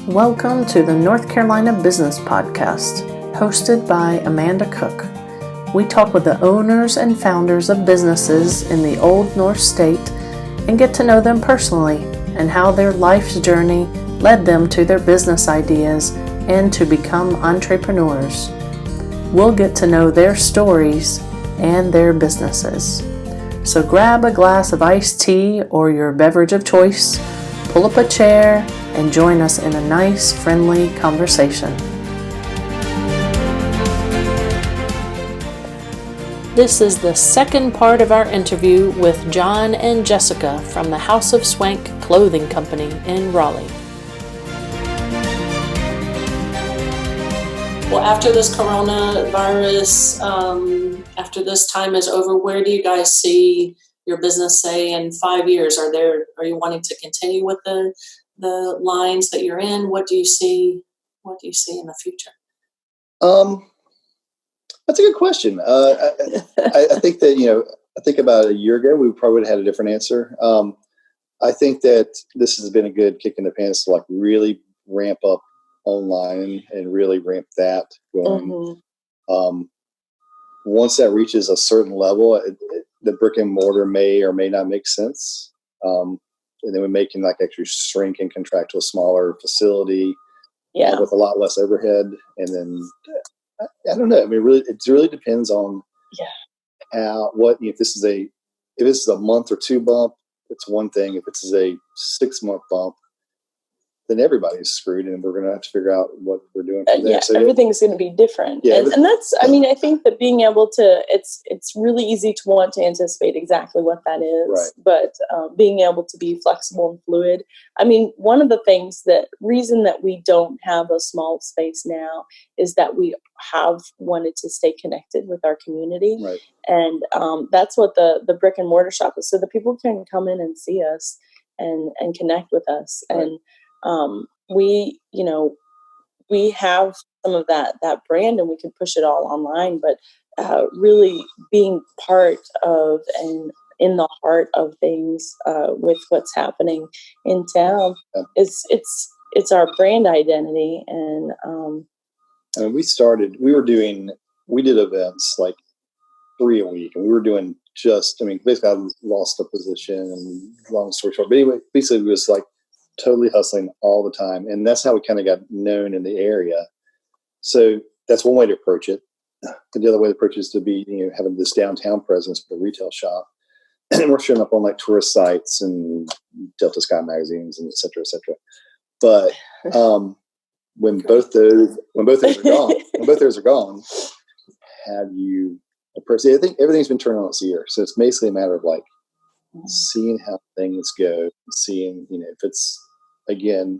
Welcome to the North Carolina Business Podcast, hosted by Amanda Cook. We talk with the owners and founders of businesses in the Old North State and get to know them personally and how their life's journey led them to their business ideas and to become entrepreneurs. We'll get to know their stories and their businesses. So grab a glass of iced tea or your beverage of choice, pull up a chair, and join us in a nice, friendly conversation. This is the second part of our interview with John and Jessica from the House of Swank Clothing Company in Raleigh. Well, after this coronavirus, after this time is over, where do you guys see your business, say, in 5 years? Are you wanting to continue with the lines that you're in? What do you see in the future? That's a good question. I think that, I think about a year ago, we probably would have had a different answer. I think that this has been a good kick in the pants to really ramp up online and really ramp that going. Mm-hmm. Once that reaches a certain level, the brick and mortar may or may not make sense. And then we can actually shrink and contract to a smaller facility with a lot less overhead. And then I don't know. I mean, it really depends on if this is a month or two bump, it's one thing. If it's a 6 month bump, then everybody's screwed, and we're going to have to figure out what we're doing from there. So everything's going to be different. Yeah, and that's, I think that being able to, it's really easy to want to anticipate exactly what that is, right. But being able to be flexible and fluid. One of the reason that we don't have a small space now is that we have wanted to stay connected with our community. Right. And that's what the brick and mortar shop is, so that people can come in and see us and connect with us. Right. And we have some of that brand, and we can push it all online, but really being part of and in the heart of things with what's happening in town it's our brand identity. And we did events 3 a week, and we were doing basically I lost a position, and long story short, but anyway, basically it was totally hustling all the time. And that's how we kind of got known in the area. So that's one way to approach it. And the other way to approach it is to be, having this downtown presence with a retail shop. And we're showing up on tourist sites and Delta Sky magazines and et cetera, et cetera. But when both those are gone, have you approach? I think everything's been turned on its ear. So it's basically a matter of seeing how things go, seeing, if it's, again,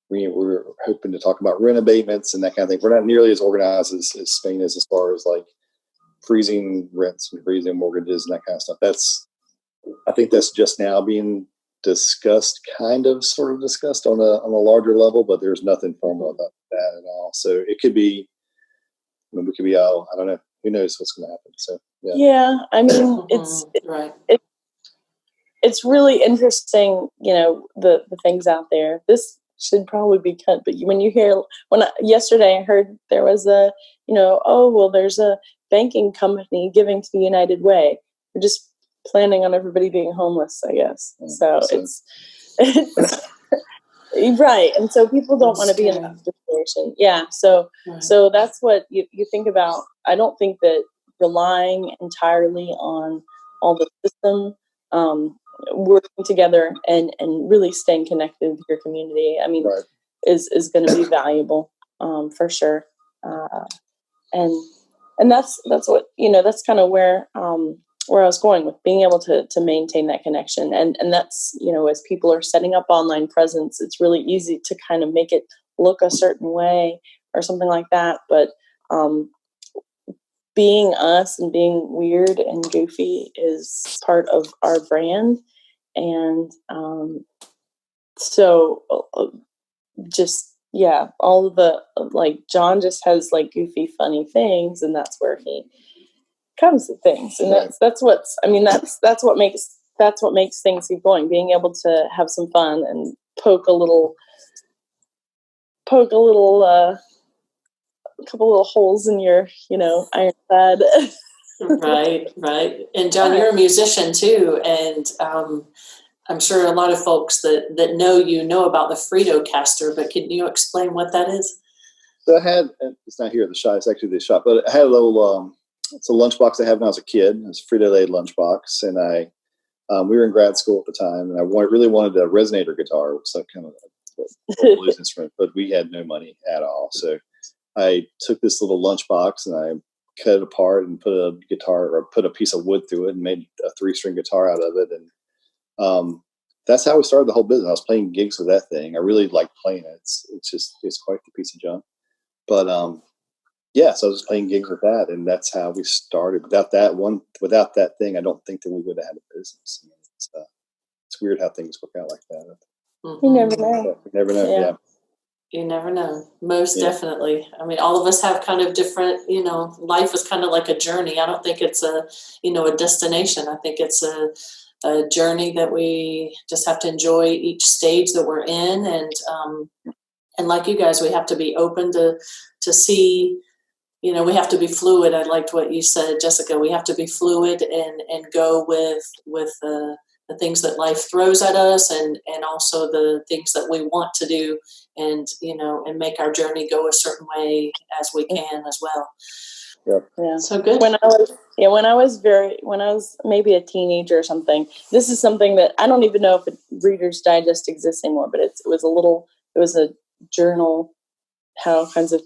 we're hoping to talk about rent abatements and that kind of thing. We're not nearly as organized as Spain is, as far as freezing rents and freezing mortgages and that kind of stuff. I think that's just now being discussed, sort of discussed on a larger level, but there's nothing formal about that at all. So it could be, we could be, I don't know, who knows what's going to happen. So, it's right. It's really interesting, the things out there. This should probably be cut, but yesterday I heard there was there's a banking company giving to the United Way. We're just planning on everybody being homeless, I guess. So it's right. And so people don't want to be in that situation. Yeah. So that's what you think about. I don't think that relying entirely on all the system, working together and really staying connected with your community, right, is going to be valuable, for sure. And that's what, that's kind of where I was going with being able to maintain that connection. And that's, as people are setting up online presence, it's really easy to kind of make it look a certain way or something like that. But, being us and being weird and goofy is part of our brand. And so just, all of the, John just has goofy, funny things, and that's where he comes to things. And that's what makes things keep going, being able to have some fun and poke a little poke a couple little holes in your, iron bed. Right. And John, you're a musician too, and I'm sure a lot of folks that know about the Fritocaster, but can you explain what that is? So I had, it's not here at the shop, it's actually the shop, but I had a little, it's a lunchbox I had when I was a kid. It's a Frito-Lay lunchbox. And we were in grad school at the time, and I really wanted a resonator guitar, which is like kind of a blues instrument, but we had no money at all. So I took this little lunchbox and I cut it apart and put a guitar, or put a piece of wood through it, and made a 3-string guitar out of it. And that's how we started the whole business. I was playing gigs with that thing. I really liked playing it. It's quite the piece of junk. But so I was playing gigs with that, and that's how we started. Without that thing, I don't think that we would have had a business. It's weird how things work out like that. You never know. You never know. Yeah. You never know. Most definitely. I mean, all of us have kind of different, life is kind of like a journey. I don't think it's a destination. I think it's a journey that we just have to enjoy each stage that we're in. And like you guys, we have to be open to see, we have to be fluid. I liked what you said, Jessica. We have to be fluid and go with the things that life throws at us, and also the things that we want to do, and and make our journey go a certain way as we can as well. Yep. Yeah. So good. When I was maybe a teenager or something, this is something that I don't even know if Reader's Digest exists anymore, but it was a journal, had all kinds of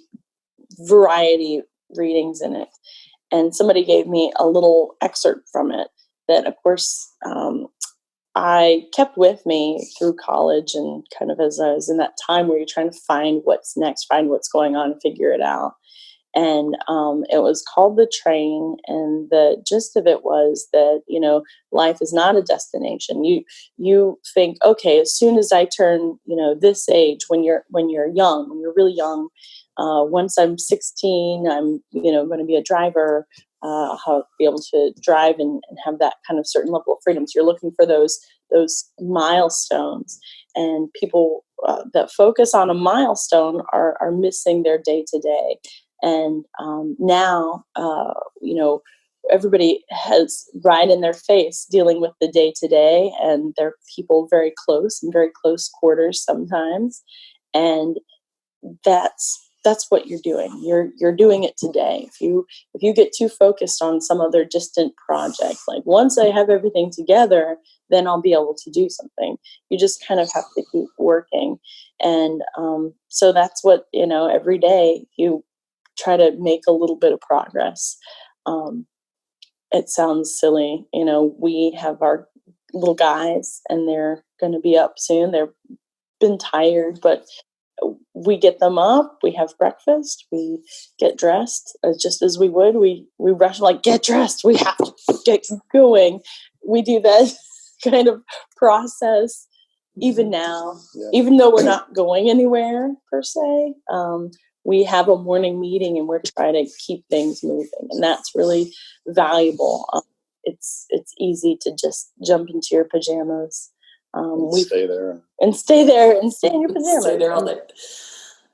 variety readings in it. And somebody gave me a little excerpt from it that, of course, I kept with me through college, and kind of as I was in that time where you're trying to find what's next, find what's going on, figure it out. And it was called The Train, and the gist of it was that, life is not a destination. You think, okay, as soon as I turn, this age, when you're young, when you're really young, once I'm 16, I'm, going to be a driver. I'll be able to drive and have that kind of certain level of freedom. So you're looking for those milestones, and people that focus on a milestone are missing their day to day. And now, everybody has right in their face dealing with the day to day, and they're people very close quarters sometimes. And that's what you're doing. You're doing it today. If you get too focused on some other distant project, like once I have everything together, then I'll be able to do something. You just kind of have to keep working. And so that's what, every day you try to make a little bit of progress. It sounds silly. We have our little guys, and they're going to be up soon. They've been tired, but we get them up, we have breakfast, we get dressed just as we would. We rush, like, get dressed, we have to get going. We do that kind of process even now, even though we're not going anywhere per se. We have a morning meeting, and we're trying to keep things moving, and that's really valuable. It's easy to just jump into your pajamas. Stay there and stay in your pajamas. Stay there all day.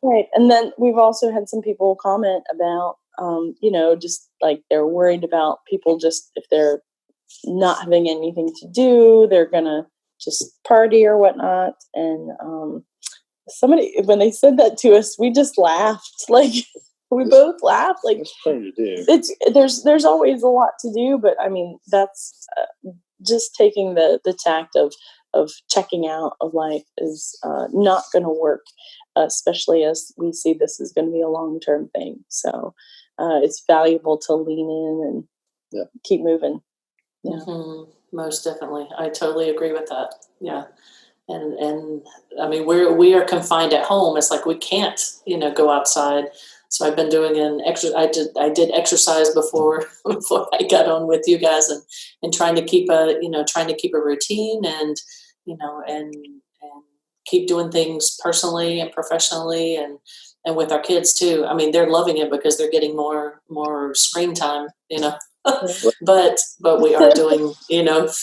Right. And then we've also had some people comment about, just like they're worried about people, just if they're not having anything to do, they're going to just party or whatnot. And somebody, when they said that to us, we just laughed. Like, we both laughed. Like, there's plenty to do. There's always a lot to do, but I mean, that's just taking the tact of checking out of life is not going to work, especially as we see this is going to be a long-term thing. So it's valuable to lean in and keep moving. Yeah. Mm-hmm. Most definitely. I totally agree with that. Yeah. And I mean, we are confined at home. It's like we can't, go outside. So I've been doing I did exercise before I got on with you guys, and trying to keep a routine, and and keep doing things personally and professionally, and with our kids too. I mean, they're loving it because they're getting more screen time, but we are doing,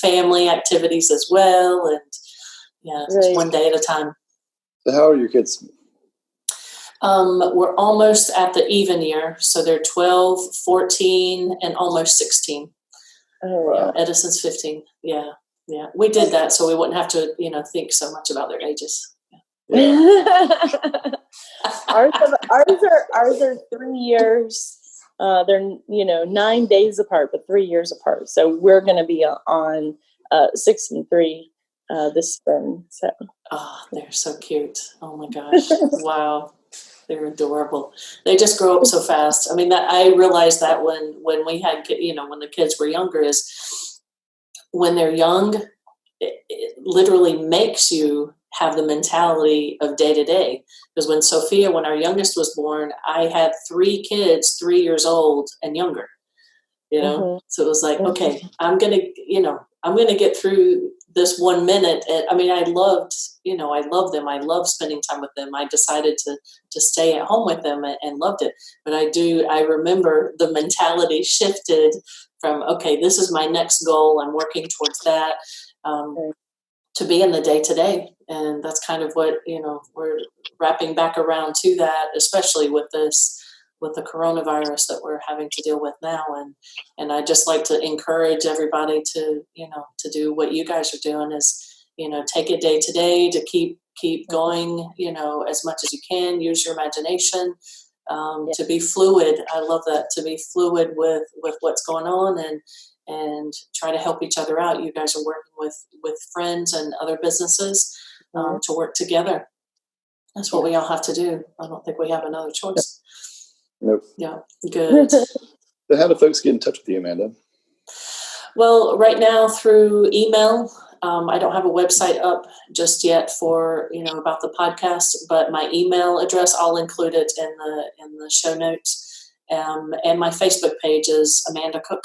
family activities as well. And just one day at a time. So how are your kids? We're almost at the even year. So they're 12, 14, and almost 16. Oh, yeah. Edison's 15. Yeah. Yeah. We did that so we wouldn't have to, think so much about their ages. ours are 3 years. They're 9 days apart, but 3 years apart. So we're going to be on 6 and 3 this spring. So they're so cute. Oh my gosh! Wow, they're adorable. They just grow up so fast. I mean, that I realized that when we had when the kids were younger, is when they're young, it literally makes you have the mentality of day to day. Because when our youngest was born, I had 3 kids, 3 years old and younger, Mm-hmm. So it was like, okay, I'm going to get through this 1 minute. And I mean, I loved them. I love spending time with them. I decided to stay at home with them and loved it. But I remember the mentality shifted from, okay, this is my next goal. I'm working towards that. To be in the day-to-day. And that's kind of what, we're wrapping back around to that, especially with the coronavirus that we're having to deal with now. And I just like to encourage everybody to, to do what you guys are doing is, take it day to day, to keep going, as much as you can, use your imagination, to be fluid. I love that, to be fluid with what's going on and try to help each other out. You guys are working with friends and other businesses to work together. That's what we all have to do. I don't think we have another choice. Nope. Yeah, good. So how do folks get in touch with you, Amanda? Well, right now through email. I don't have a website up just yet for, about the podcast, but my email address, I'll include it in the show notes. And my Facebook page is Amanda Cook.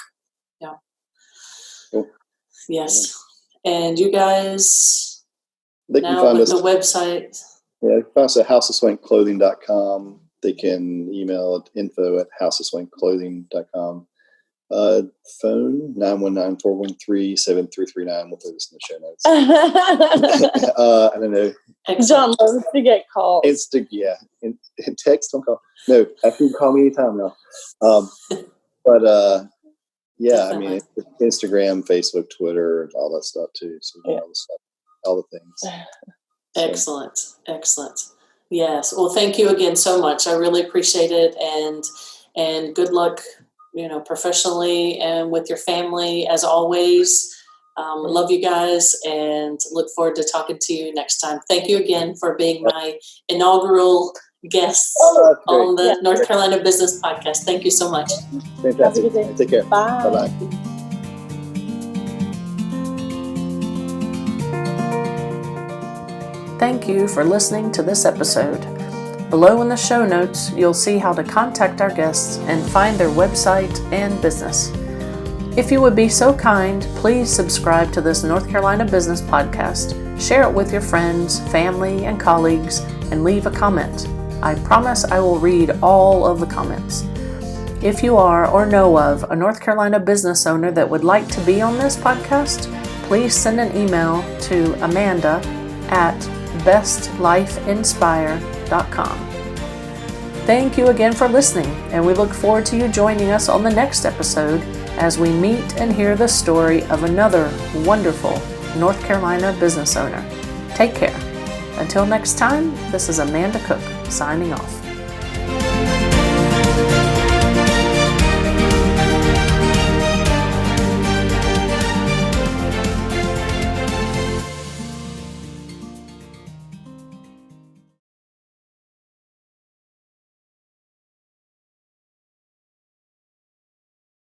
Yeah. Cool. Yes. And you guys, they can now find with us, the website. Yeah, they can find us at houseofswankclothing.com. They can email at info@houseofswankclothing.com. Phone 919-413-7339. We'll put this in the show notes. I don't know. John loves to get called. And text, don't call. No, I can call me anytime now. Yeah, I mean, Instagram, Facebook, Twitter, all that stuff too. So all the things. Excellent. Yes. Well, thank you again so much. I really appreciate it, and good luck, professionally and with your family as always. Love you guys and look forward to talking to you next time. Thank you again for being my inaugural guest on the North Carolina Business Podcast. Thank you so much. Fantastic. Have a good day. Take care. Bye. Bye-bye. Thank you for listening to this episode. Below in the show notes, you'll see how to contact our guests and find their website and business. If you would be so kind, please subscribe to this North Carolina Business Podcast, share it with your friends, family, and colleagues, and leave a comment. I promise I will read all of the comments. If you are or know of a North Carolina business owner that would like to be on this podcast, please send an email to amanda@bestlifeinspire.com. Thank you again for listening, and we look forward to you joining us on the next episode as we meet and hear the story of another wonderful North Carolina business owner. Take care. Until next time, this is Amanda Cook signing off.